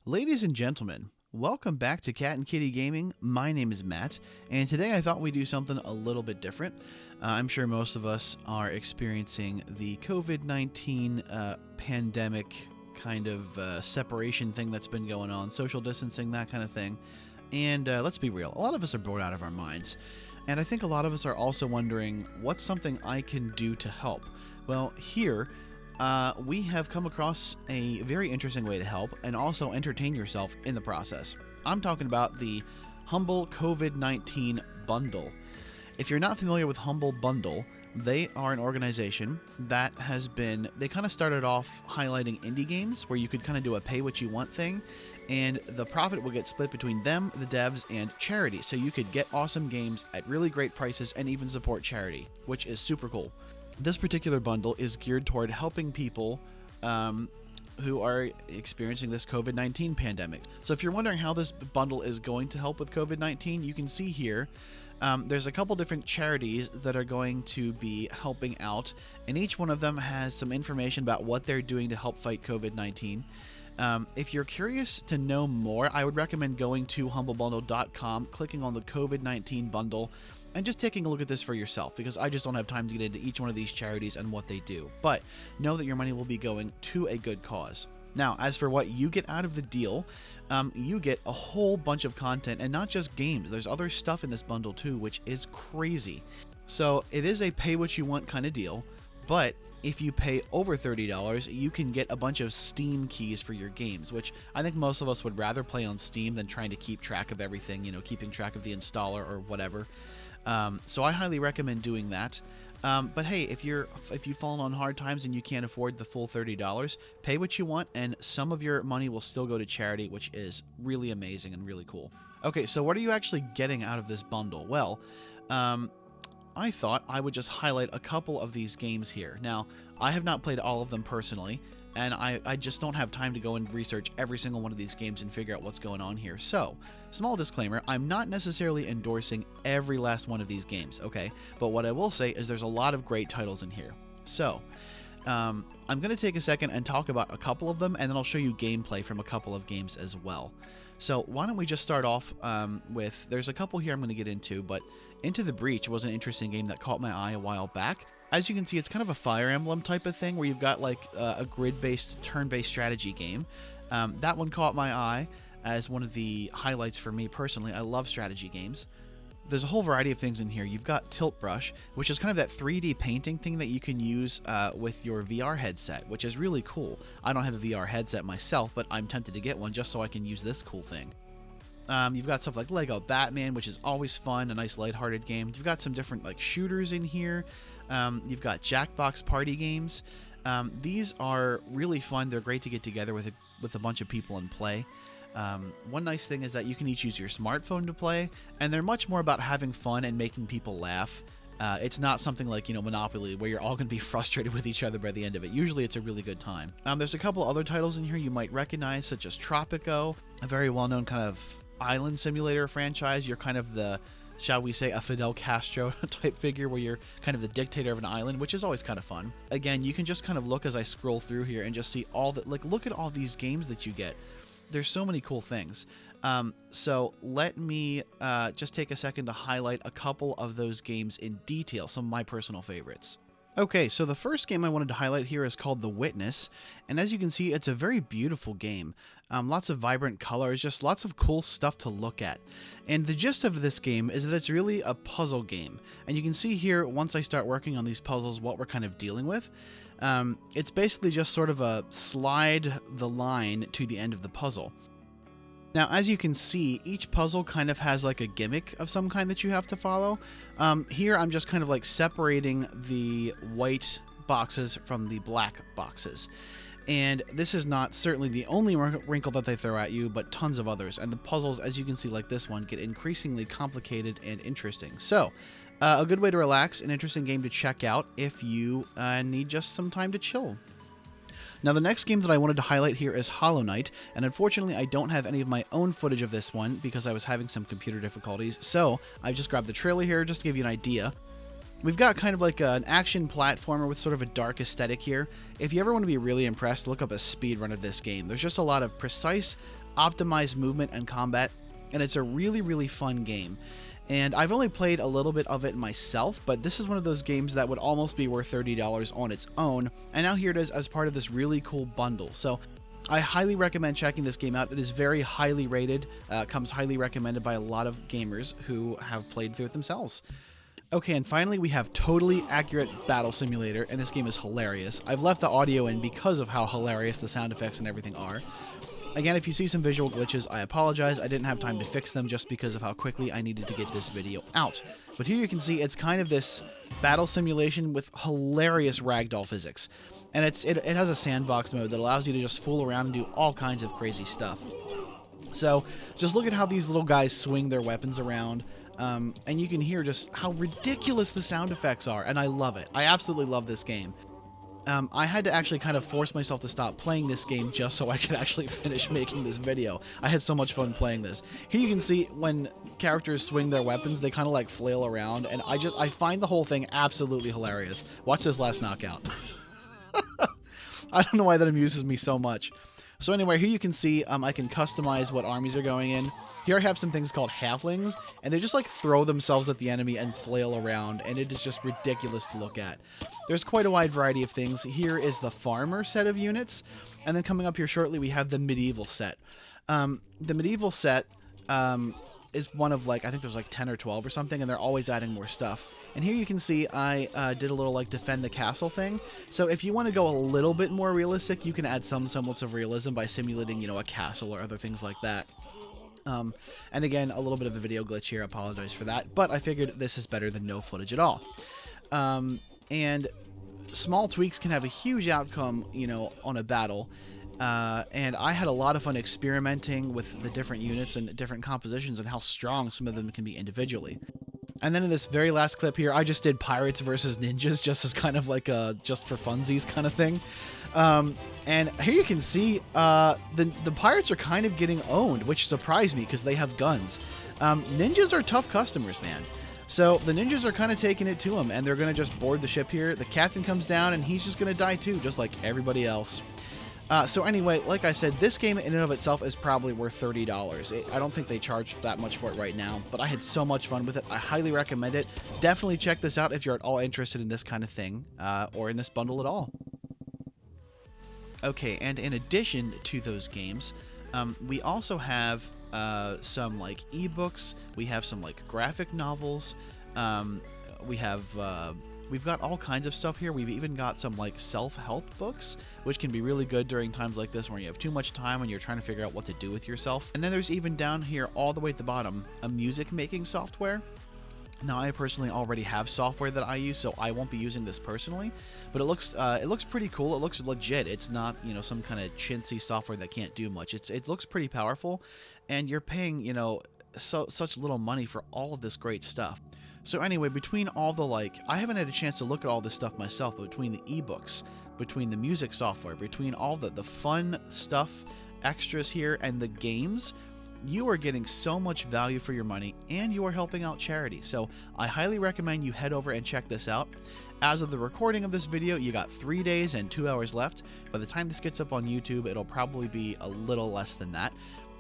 Ladies and gentlemen, welcome back to Cat and Kitty Gaming. My name is Matt, and today I thought we'd do something a little bit different. I'm sure most of us are experiencing the COVID-19 pandemic kind of separation thing that's been going on, social distancing, that kind of thing. And let's be real, a lot of us are bored out of our minds. And I think a lot of us are also wondering, what's something I can do to help? Well, here, we have come across a very interesting way to help and also entertain yourself in the process. I'm talking about the Humble COVID-19 Bundle. If you're not familiar with Humble Bundle, they are an organization that they kind of started off highlighting indie games where you could kind of do a pay what you want thing, and the profit will get split between them, the devs, and charity. So you could get awesome games at really great prices and even support charity, which is super cool. This particular bundle is geared toward helping people who are experiencing this COVID-19 pandemic. So if you're wondering how this bundle is going to help with COVID-19, you can see here there's a couple different charities that are going to be helping out, and each one of them has some information about what they're doing to help fight COVID-19. If you're curious to know more, I would recommend going to humblebundle.com, clicking on the COVID-19 bundle, and just taking a look at this for yourself, because I just don't have time to get into each one of these charities and what they do. But know that your money will be going to a good cause. Now, as for what you get out of the deal, you get a whole bunch of content, and not just games. There's other stuff in this bundle too, which is crazy. So it is a pay what you want kind of deal, but if you pay over $30, you can get a bunch of Steam keys for your games, which I think most of us would rather play on Steam than trying to keep track of everything, keeping track of the installer or whatever. So I highly recommend doing that. But hey, if you've fallen on hard times and you can't afford the full $30, pay what you want, and some of your money will still go to charity, which is really amazing and really cool. Okay, so what are you actually getting out of this bundle? Well, I thought I would just highlight a couple of these games here. Now, I have not played all of them personally, and I just don't have time to go and research every single one of these games and figure out what's going on here. So, small disclaimer, I'm not necessarily endorsing every last one of these games, okay? But what I will say is there's a lot of great titles in here. So, I'm going to take a second and talk about a couple of them, and then I'll show you gameplay from a couple of games as well. So why don't we just start off with, there's a couple here I'm going to get into, but Into the Breach was an interesting game that caught my eye a while back. As you can see, it's kind of a Fire Emblem type of thing where you've got like a grid-based, turn-based strategy game. That one caught my eye as one of the highlights for me personally. I love strategy games. There's a whole variety of things in here. You've got Tilt Brush, which is kind of that 3D painting thing that you can use with your VR headset, which is really cool. I don't have a VR headset myself, but I'm tempted to get one just so I can use this cool thing. You've got stuff like Lego Batman, which is always fun, a nice lighthearted game. You've got some different like shooters in here. You've got Jackbox party games. These are really fun. They're great to get together with a bunch of people and play. One nice thing is that you can each use your smartphone to play, and they're much more about having fun and making people laugh. It's not something like, Monopoly, where you're all going to be frustrated with each other by the end of it. Usually it's a really good time. There's a couple other titles in here you might recognize, such as Tropico, a very well-known kind of island simulator franchise. You're kind of the, shall we say, a Fidel Castro type figure where you're kind of the dictator of an island, which is always kind of fun. Again, you can just kind of look as I scroll through here and just see all that, like, look at all these games that you get. There's so many cool things. So let me just take a second to highlight a couple of those games in detail, some of my personal favorites. Okay, so the first game I wanted to highlight here is called The Witness, and as you can see, it's a very beautiful game. Lots of vibrant colors, just lots of cool stuff to look at. And the gist of this game is that it's really a puzzle game, and you can see here, once I start working on these puzzles, what we're kind of dealing with. It's basically just sort of a slide the line to the end of the puzzle. Now, as you can see, each puzzle kind of has like a gimmick of some kind that you have to follow. Here, I'm just kind of like separating the white boxes from the black boxes. And this is not certainly the only wrinkle that they throw at you, but tons of others. And the puzzles, as you can see, like this one, get increasingly complicated and interesting. So, a good way to relax, an interesting game to check out if you need just some time to chill. Now, the next game that I wanted to highlight here is Hollow Knight, and unfortunately I don't have any of my own footage of this one because I was having some computer difficulties, so I just grabbed the trailer here just to give you an idea. We've got kind of like an action platformer with sort of a dark aesthetic here. If you ever want to be really impressed, look up a speedrun of this game. There's just a lot of precise optimized movement and combat, and it's a really, really fun game. And I've only played a little bit of it myself, but this is one of those games that would almost be worth $30 on its own, and now here it is as part of this really cool bundle. So I highly recommend checking this game out. It is very highly rated, comes highly recommended by a lot of gamers who have played through it themselves. Okay, and finally we have Totally Accurate Battle Simulator, and this game is hilarious. I've left the audio in because of how hilarious the sound effects and everything are. Again, if you see some visual glitches, I apologize. I didn't have time to fix them just because of how quickly I needed to get this video out. But here you can see it's kind of this battle simulation with hilarious ragdoll physics. And it has a sandbox mode that allows you to just fool around and do all kinds of crazy stuff. So just look at how these little guys swing their weapons around. And you can hear just how ridiculous the sound effects are, and I love it. I absolutely love this game. I had to actually kind of force myself to stop playing this game just so I could actually finish making this video. I had so much fun playing this. Here you can see when characters swing their weapons, they kind of like flail around, and I find the whole thing absolutely hilarious. Watch this last knockout. I don't know why that amuses me so much. So anyway, here you can see I can customize what armies are going in. Here I have some things called halflings, and they just like throw themselves at the enemy and flail around, and it is just ridiculous to look at. There's quite a wide variety of things. Here is the farmer set of units, and then coming up here shortly we have the medieval set. The medieval set is one of like, I think there's like 10 or 12 or something, and they're always adding more stuff. And here you can see I did a little like defend the castle thing. So if you want to go a little bit more realistic, you can add some semblance of realism by simulating, you know, a castle or other things like that. And again, a little bit of a video glitch here, I apologize for that, but I figured this is better than no footage at all. And small tweaks can have a huge outcome, you know, on a battle. And I had a lot of fun experimenting with the different units and different compositions and how strong some of them can be individually. And then in this very last clip here, I just did pirates versus ninjas, just as kind of like a just for funsies kind of thing. And here you can see the pirates are kind of getting owned, which surprised me because they have guns. Ninjas are tough customers, man. So the ninjas are kind of taking it to them, and they're going to just board the ship here. The captain comes down, and he's just going to die too, just like everybody else. So anyway, like I said, this game in and of itself is probably worth $30. I don't think they charge that much for it right now, but I had so much fun with it. I highly recommend it. Definitely check this out if you're at all interested in this kind of thing, or in this bundle at all. Okay, and in addition to those games, we also have some like ebooks. We have some like graphic novels. We've got all kinds of stuff here. We've even got some like self-help books, which can be really good during times like this when you have too much time and you're trying to figure out what to do with yourself. And then there's even down here all the way at the bottom, a music making software. Now, I personally already have software that I use, so I won't be using this personally, but it looks pretty cool. It looks legit. It's not, you know, some kind of chintzy software that can't do much. It looks pretty powerful, and you're paying, you know, such little money for all of this great stuff. So anyway, between all the I haven't had a chance to look at all this stuff myself, but between the ebooks, between the music software, between all the fun stuff, extras here, and the games, you are getting so much value for your money, and you are helping out charity. So I highly recommend you head over and check this out. As of the recording of this video, you got 3 days and 2 hours left. By the time this gets up on YouTube, it'll probably be a little less than that.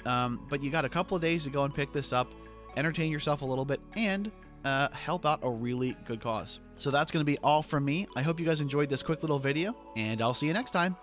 But you got a couple of days to go and pick this up, entertain yourself a little bit, and help out a really good cause. So that's going to be all from me. I hope you guys enjoyed this quick little video, and I'll see you next time.